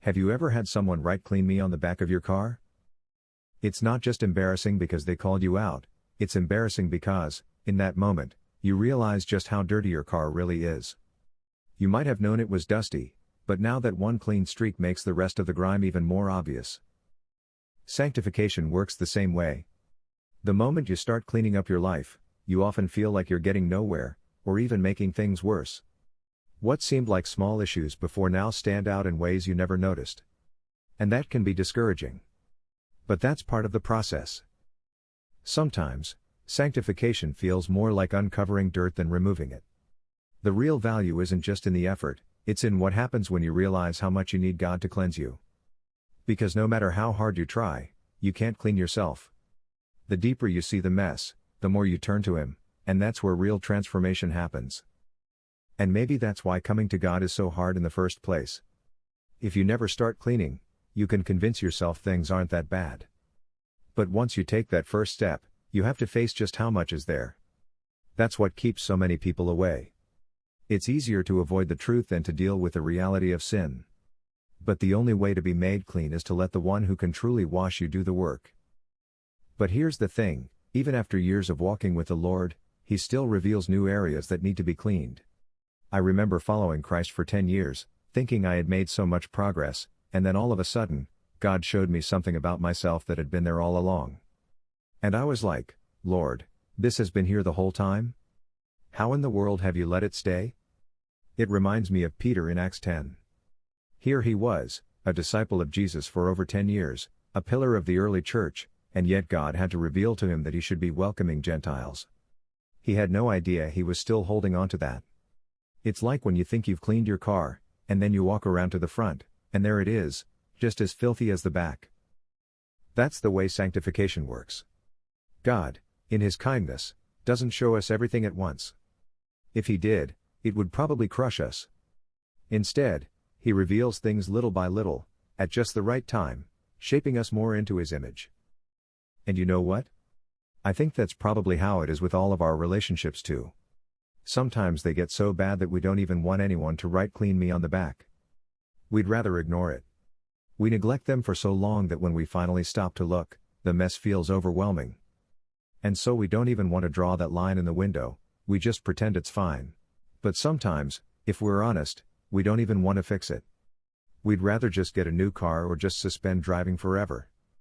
Have you ever had someone write "clean me" on the back of your car? It's not just embarrassing because they called you out, it's embarrassing because, in that moment, you realize just how dirty your car really is. You might have known it was dusty, but now that one clean streak makes the rest of the grime even more obvious. Sanctification works the same way. The moment you start cleaning up your life, you often feel like you're getting nowhere, or even making things worse. What seemed like small issues before now stand out in ways you never noticed. And that can be discouraging. But that's part of the process. Sometimes, sanctification feels more like uncovering dirt than removing it. The real value isn't just in the effort, it's in what happens when you realize how much you need God to cleanse you. Because no matter how hard you try, you can't clean yourself. The deeper you see the mess, the more you turn to Him, and that's where real transformation happens. And maybe that's why coming to God is so hard in the first place. If you never start cleaning, you can convince yourself things aren't that bad. But once you take that first step, you have to face just how much is there. That's what keeps so many people away. It's easier to avoid the truth than to deal with the reality of sin. But the only way to be made clean is to let the one who can truly wash you do the work. But here's the thing, even after years of walking with the Lord, He still reveals new areas that need to be cleaned. I remember following Christ for 10 years, thinking I had made so much progress, and then all of a sudden, God showed me something about myself that had been there all along. And I was like, Lord, this has been here the whole time? How in the world have you let it stay? It reminds me of Peter in Acts 10. Here he was, a disciple of Jesus for over 10 years, a pillar of the early church, and yet God had to reveal to him that he should be welcoming Gentiles. He had no idea he was still holding on to that. It's like when you think you've cleaned your car, and then you walk around to the front, and there it is, just as filthy as the back. That's the way sanctification works. God, in His kindness, doesn't show us everything at once. If He did, it would probably crush us. Instead, He reveals things little by little, at just the right time, shaping us more into His image. And you know what? I think that's probably how it is with all of our relationships too. Sometimes they get so bad that we don't even want anyone to write "clean me" on the back. We'd rather ignore it. We neglect them for so long that when we finally stop to look, the mess feels overwhelming. And so we don't even want to draw that line in the window, we just pretend it's fine. But sometimes, if we're honest, we don't even want to fix it. We'd rather just get a new car or just suspend driving forever.